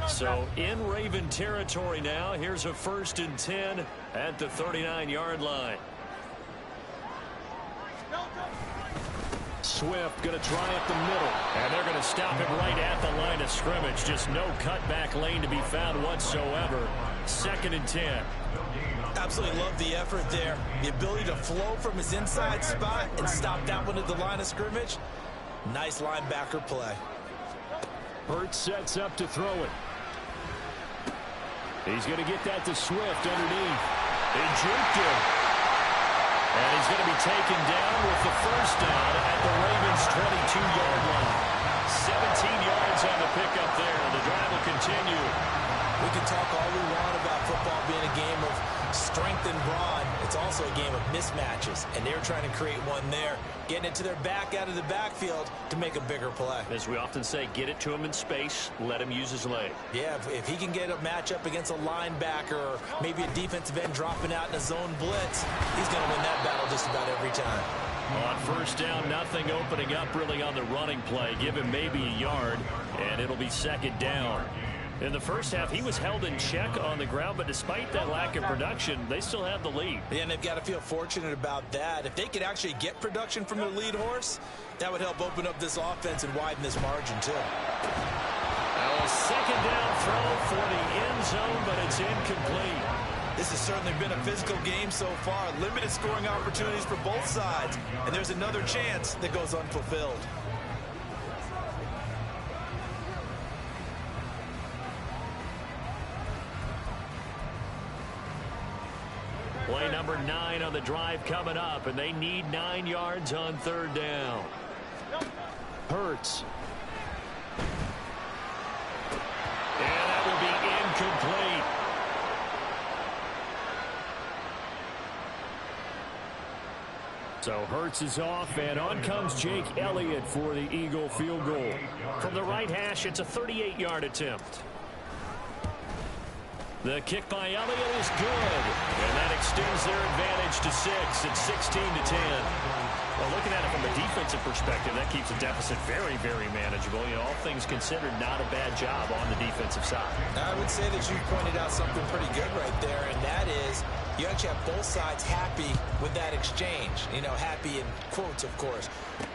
So in Raven territory now. Here's a 1st and 10 at the 39-yard line. Swift going to try up the middle. And they're going to stop him right at the line of scrimmage. Just no cutback lane to be found whatsoever. 2nd and 10. Absolutely love the effort there. The ability to flow from his inside spot and stop that one at the line of scrimmage. Nice linebacker play. Hurts sets up to throw it. He's going to get that to Swift underneath. They juked him. And he's going to be taken down with the 1st down at the Ravens' 22-yard line. 17 yards on the pickup there. The drive will continue. We can talk all we want about football being a game of strength and brawn. It's also a game of mismatches, and they're trying to create one there, getting it to their back out of the backfield to make a bigger play. As we often say, get it to him in space, let him use his leg. Yeah, if he can get a matchup against a linebacker or maybe a defensive end dropping out in a zone blitz, he's going to win that battle just about every time. On 1st down, nothing opening up really on the running play. Give him maybe a yard, and it'll be 2nd down. In the first half, he was held in check on the ground, but despite that lack of production, they still have the lead. Yeah, and they've got to feel fortunate about that. If they could actually get production from their lead horse, that would help open up this offense and widen this margin, too. Now a 2nd down throw for the end zone, but it's incomplete. This has certainly been a physical game so far. Limited scoring opportunities for both sides, and there's another chance that goes unfulfilled. Play number 9 on the drive coming up, and they need 9 yards on 3rd down. Hurts. And that will be incomplete. So Hurts is off, and on comes Jake Elliott for the Eagle field goal. From the right hash, it's a 38-yard attempt. The kick by Elliott is good, and that extends their advantage to 6. It's 16-10. Well, looking at it from a defensive perspective, that keeps the deficit very, very manageable. You know, all things considered, not a bad job on the defensive side. I would say that you pointed out something pretty good right there, and that is you actually have both sides happy with that exchange. You know, happy in quotes, of course.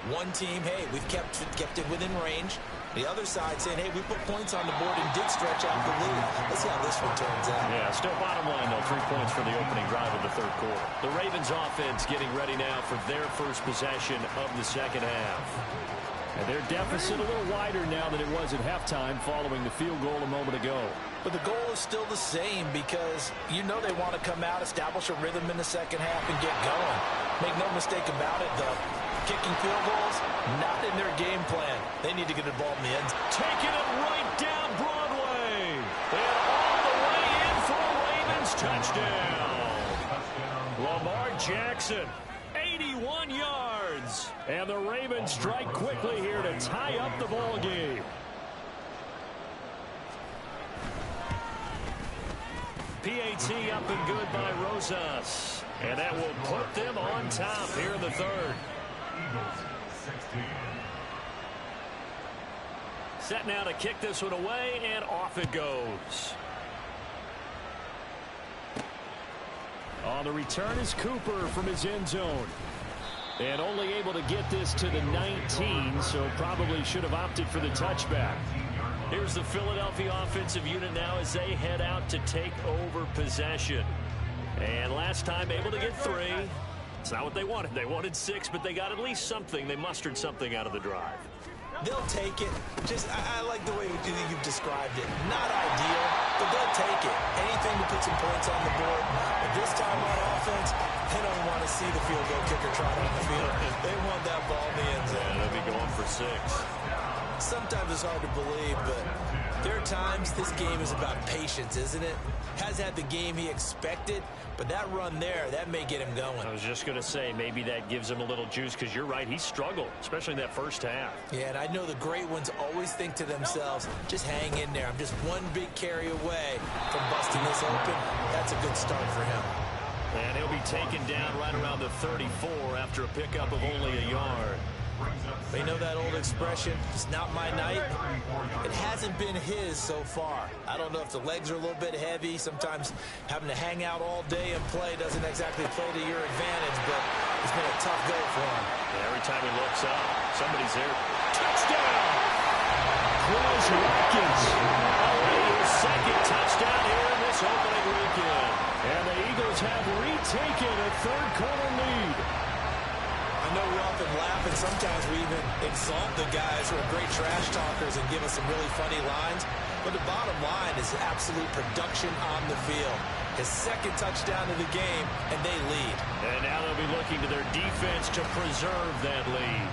One team, hey, we've kept it within range. The other side saying, hey, we put points on the board and did stretch out the lead. Let's see how this one turns out. Yeah, still bottom line, though, 3 points for the opening drive of the 3rd quarter. The Ravens offense getting ready now for their first possession of the 2nd half. And their deficit a little wider now than it was at halftime following the field goal a moment ago. But the goal is still the same because you know they want to come out, establish a rhythm in the 2nd half, and get going. Make no mistake about it, though. Kicking field goals, not in their game plan. They need to get the ball in the end. Taking it right down Broadway. And all the way in for a Ravens touchdown. Lamar Jackson, 81 yards. And the Ravens strike quickly here to tie up the ball game. PAT up and good by Rosas. And that will put them on top here in the 3rd. Set now to kick this one away, and off it goes. On the return is Cooper from his end zone. And only able to get this to the 19, so probably should have opted for the touchback. Here's the Philadelphia offensive unit now as they head out to take over possession. And last time able to get 3. It's not what they wanted. They wanted 6, but they got at least something. They mustered something out of the drive. They'll take it. I like the way you've described it. Not ideal, but they'll take it. Anything to put some points on the board. But this time on offense, they don't want to see the field goal kicker trot on the field. They want that ball in the end zone. Yeah, they'll be going for 6. Sometimes it's hard to believe, but there are times this game is about patience, isn't it? Has had the game he expected, but that run there, that may get him going. I was just going to say, maybe that gives him a little juice, because you're right, he struggled, especially in that first half. Yeah, and I know the great ones always think to themselves, just hang in there. I'm just one big carry away from busting this open. That's a good start for him. And he'll be taken down right around the 34 after a pickup of only a yard. You know that old expression, it's not my night? It hasn't been his so far. I don't know if the legs are a little bit heavy. Sometimes having to hang out all day and play doesn't exactly play to your advantage, but it's been a tough go for him. Yeah, every time he looks up, somebody's there. Touchdown! Chris Watkins. Already his second touchdown here in this opening weekend. And the Eagles have retaken a third-quarter lead. I know we often laugh, and sometimes we even exalt the guys who are great trash talkers and give us some really funny lines. But the bottom line is absolute production on the field. His second touchdown of the game, and they lead. And now they'll be looking to their defense to preserve that lead.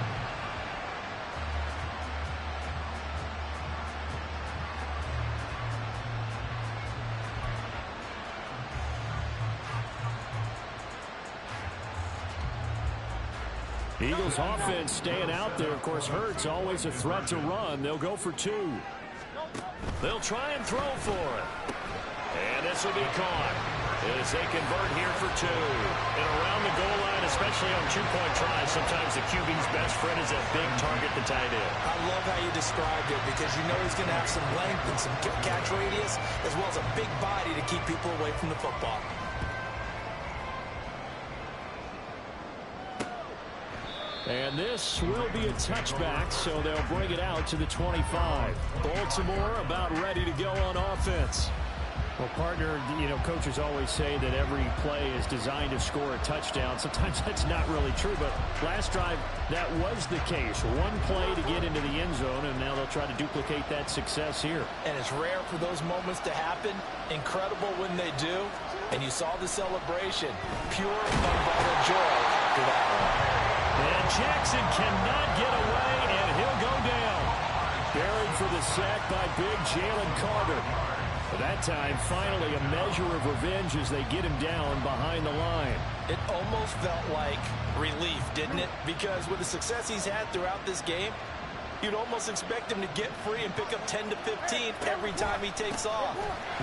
Eagles offense staying out there. Of course, Hurts always a threat to run. They'll go for two. They'll try and throw for it. And this will be caught as they convert here for two. And around the goal line, especially on two-point tries, sometimes the QB's best friend is that big target, the tight end. I love how you described it because you know he's going to have some length and some catch radius as well as a big body to keep people away from the football. And this will be a touchback, so they'll bring it out to the 25. Baltimore about ready to go on offense. Well, partner, you know, coaches always say that every play is designed to score a touchdown. Sometimes that's not really true, but last drive, that was the case. One play to get into the end zone, and now they'll try to duplicate that success here. And it's rare for those moments to happen. Incredible when they do. And you saw the celebration. Pure, unbridled joy after that one. And Jackson cannot get away, and he'll go down. Buried for the sack by big Jalen Carter. That time, finally, a measure of revenge as they get him down behind the line. It almost felt like relief, didn't it? Because with the success he's had throughout this game, you'd almost expect him to get free and pick up 10 to 15 every time he takes off.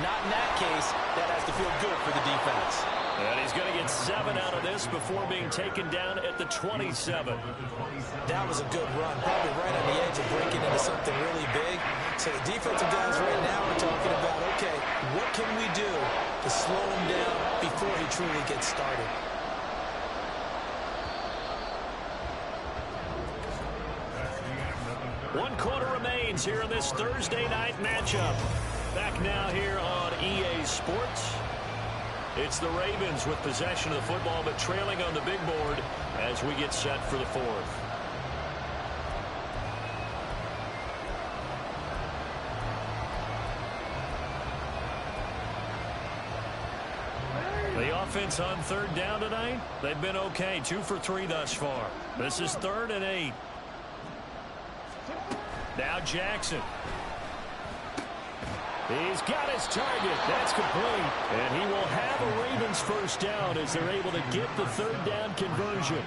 Not in that case. That has to feel good for the defense. And he's going to get 7 out of this before being taken down at the 27. That was a good run, probably right on the edge of breaking into something really big. So the defensive guys right now are talking about, okay, what can we do to slow him down before he truly gets started? One quarter remains here in this Thursday night matchup. Back now here on EA Sports. It's the Ravens with possession of the football, but trailing on the big board as we get set for the fourth. The offense on third down tonight, they've been okay. 2 for 3 thus far. This is 3rd and 8. Now Jackson. He's got his target. That's complete. And he will have a Ravens first down as they're able to get the third down conversion.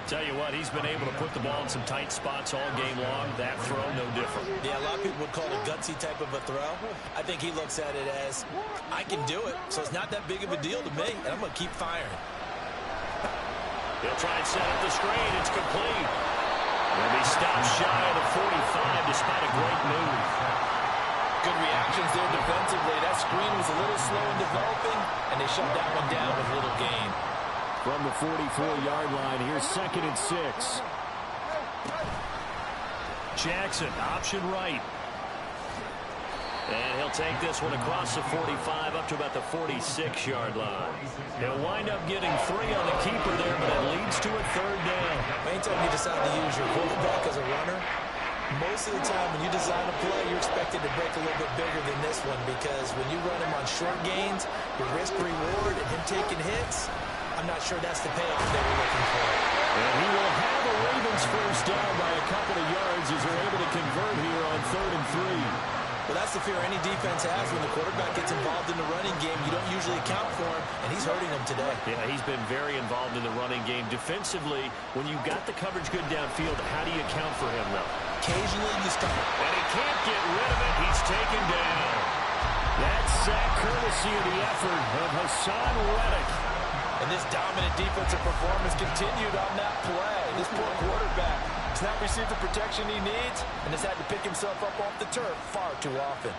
Tell you what, he's been able to put the ball in some tight spots all game long. That throw, no different. Yeah, a lot of people would call it a gutsy type of a throw. I think he looks at it as, I can do it, so it's not that big of a deal to me, and I'm going to keep firing. He'll try and set up the screen. It's complete. And he stops shy of the 45 despite a great move. Good reactions there defensively. That screen was a little slow in developing, and they shut that one down with little gain. From the 44-yard line, here's 2nd and 6. Jackson, option right. And he'll take this one across the 45 up to about the 46-yard line. He'll wind up getting 3 on the keeper there, but it leads to a third down. Anytime you decide to use your quarterback as a runner, most of the time when you design a play, you're expected to break a little bit bigger than this one because when you run him on short gains, your risk-reward and him taking hits, I'm not sure that's the payoff they were looking for. And he will have a Ravens first down by a couple of yards as they're able to convert here on 3rd and 3. Well, that's the fear any defense has when the quarterback gets involved in the running game. You don't usually account for him, and he's hurting them today. Yeah, he's been very involved in the running game. Defensively, when you got the coverage good downfield, how do you account for him, though? Occasionally, you stop. And he can't get rid of it. He's taken down. That sack courtesy of the effort of Hassan Reddick. And this dominant defensive performance continued on that play. This poor quarterback He's not received the protection he needs and has had to pick himself up off the turf far too often.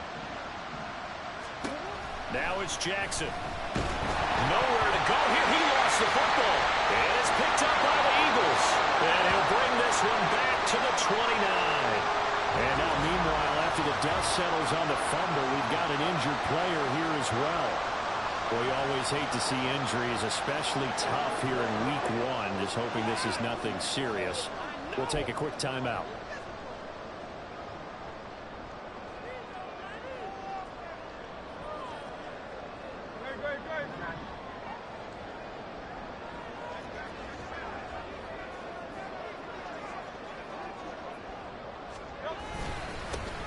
Now it's Jackson. Nowhere to go here. He lost the football. And it's picked up by the Eagles. And he'll bring this one back to the 29. And now, meanwhile, after the dust settles on the fumble, we've got an injured player here as well. Well, you always hate to see injuries, especially tough here in week one. Just hoping this is nothing serious. We'll take a quick timeout.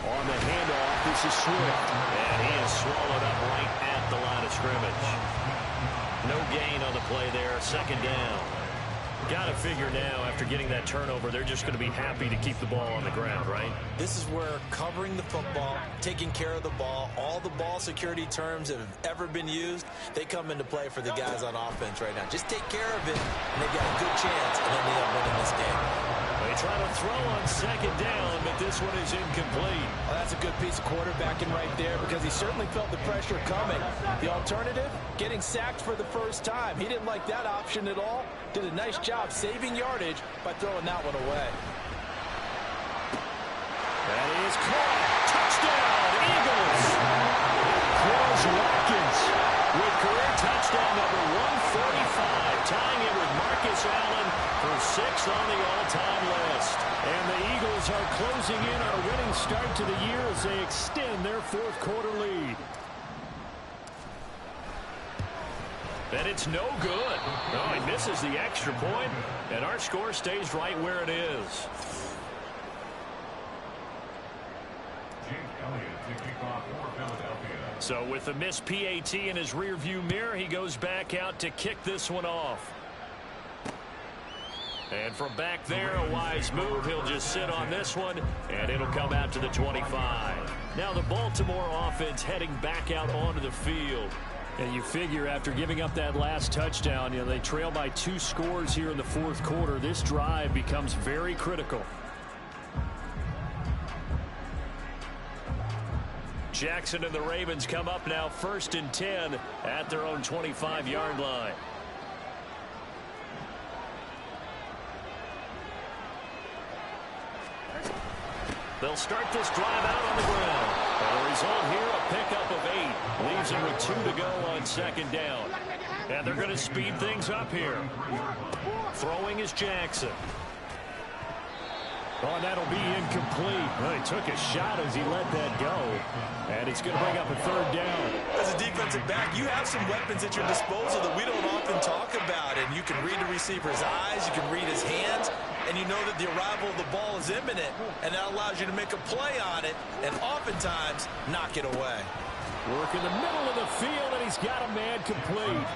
On the handoff, this is Swift. And he is swallowed up right at the line of scrimmage. No gain on the play there. Second down. Got to figure now, after getting that turnover, they're just going to be happy to keep the ball on the ground, right? This is where covering the football, taking care of the ball, all the ball security terms that have ever been used, they come into play for the guys on offense right now. Just take care of it, and they've got a good chance, and then they end up winning this game. They try to throw on second down, but this one is incomplete. Well, that's a good piece of quarterbacking right there because he certainly felt the pressure coming. The alternative, getting sacked for the first time. He didn't like that option at all. Did a nice job saving yardage by throwing that one away. That is caught. Touchdown, Eagles. Quaz Watkins with career touchdown number 145, tying it with Marcus Allen for 6th on the all-time list. And the Eagles are closing in on a winning start to the year as they extend their fourth quarter lead. And it's no good. No, he misses the extra point, and our score stays right where it is. So with the missed PAT in his rearview mirror, he goes back out to kick this one off. And from back there, a wise move. He'll just sit on this one, and it'll come out to the 25. Now the Baltimore offense heading back out onto the field. And you figure after giving up that last touchdown, they trail by 2 scores here in the fourth quarter. This drive becomes very critical. Jackson and the Ravens come up now 1st and 10 at their own 25-yard line. They'll start this drive out on the ground. And the result here, a pickup of 8. Leaves him with 2 to go on second down. And they're going to speed things up here. Throwing is Jackson. Oh, and that'll be incomplete. Well, he took a shot as he let that go. And it's going to bring up a 3rd down. As a defensive back, you have some weapons at your disposal that we don't often talk about. And you can read the receiver's eyes, you can read his hands, and you know that the arrival of the ball is imminent. And that allows you to make a play on it and oftentimes knock it away. Work in the middle of the field, and he's got a man complete.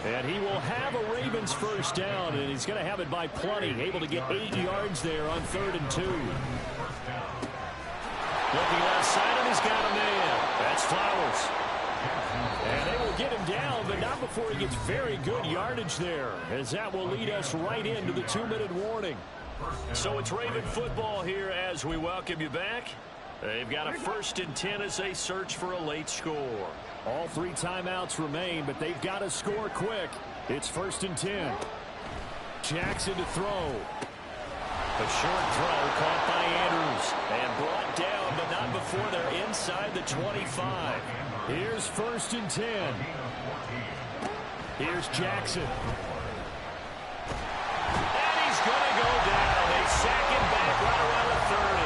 And he will have a Ravens first down, and he's going to have it by plenty. Able to get 8 yards there on 3rd and 2. Looking left side, and he's got a man. That's Flowers. And they will get him down, but not before he gets very good yardage there, as that will lead us right into the 2-minute warning. So it's Raven football here as we welcome you back. They've got a 1st and 10 as they search for a late score. All 3 timeouts remain, but they've got to score quick. It's 1st and 10. Jackson to throw. A short throw caught by Andrews and brought down, but not before they're inside the 25. Here's 1st and 10. Here's Jackson. And he's going to go down. They sack him back right around the 30.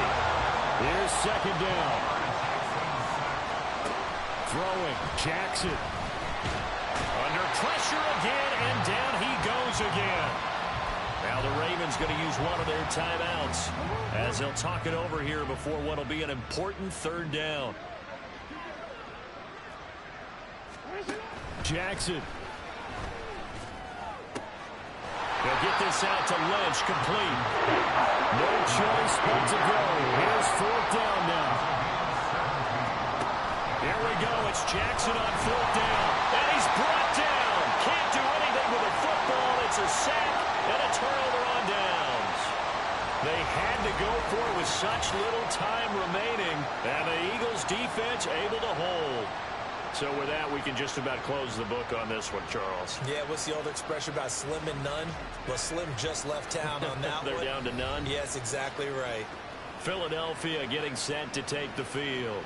Here's 2nd down. Throwing, Jackson. Under pressure again, and down he goes again. Now the Ravens going to use one of their timeouts as they'll talk it over here before what will be an important 3rd down. Jackson. They'll get this out to Lynch, complete. No choice but to go. Here's 4th down now. Here we go. It's Jackson on 4th down. And he's brought down. Can't do anything with the football. It's a sack and a turnover on downs. They had to go for it with such little time remaining, and the Eagles defense able to hold. So with that, we can just about close the book on this one, Charles. Yeah, what's the old expression about slim and none? Well, Slim just left town on that They're one. down to none? Yes, exactly right. Philadelphia getting set to take the field.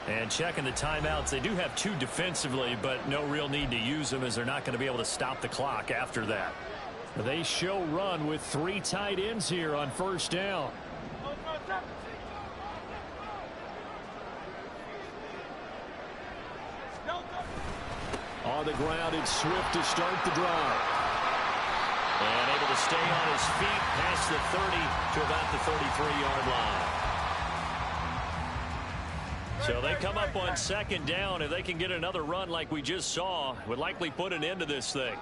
And checking the timeouts, they do have 2 defensively, but no real need to use them as they're not going to be able to stop the clock after that. They show run with 3 tight ends here on first down. On the ground, it's Swift to start the drive. And able to stay on his feet past the 30 to about the 33-yard line. So they come up on second down. If they can get another run like we just saw, would likely put an end to this thing.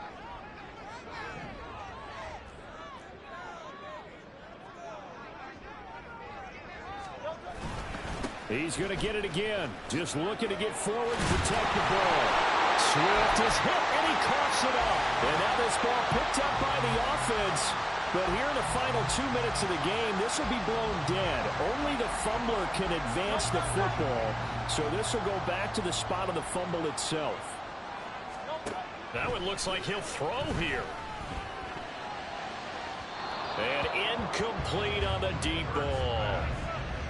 He's going to get it again. Just looking to get forward and protect the ball. Swift is hit, and he coughs it up. And now this ball picked up by the offense. But here in the final 2 minutes of the game, this will be blown dead. Only the fumbler can advance the football. So this will go back to the spot of the fumble itself. That one looks like he'll throw here. And incomplete on the deep ball.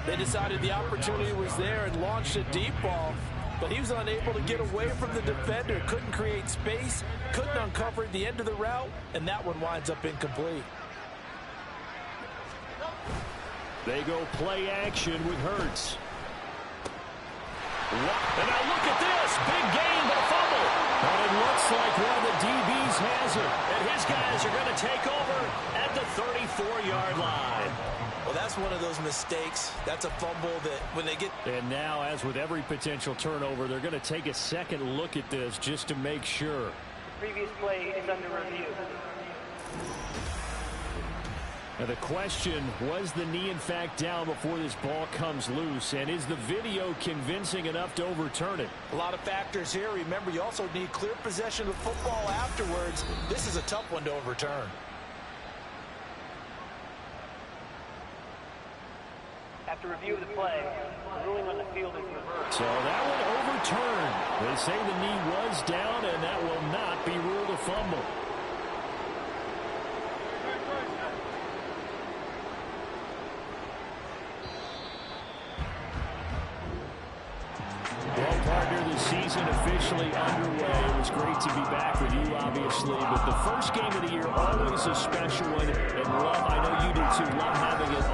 They decided the opportunity was there and launched a deep ball, but he was unable to get away from the defender, couldn't create space, couldn't uncover the end of the route, and that one winds up incomplete. They go play action with Hurts. And now look at this. Big gain, but a fumble. And it looks like one of the DBs has it. And his guys are going to take over at the 34-yard line. Well, that's one of those mistakes. That's a fumble that when they get... And now, as with every potential turnover, they're going to take a second look at this just to make sure. Previous play is under review. Now the question, was the knee in fact down before this ball comes loose? And is the video convincing enough to overturn it? A lot of factors here. Remember, you also need clear possession of the football afterwards. This is a tough one to overturn. After review of the play, the ruling on the field is reversed. So that one overturned. They say the knee was down, and that will not be ruled a fumble. Well, partner, the season officially underway. It was great to be back with you, obviously, but the first game of the year, always a special one. And, Love, I know you do too. Love having it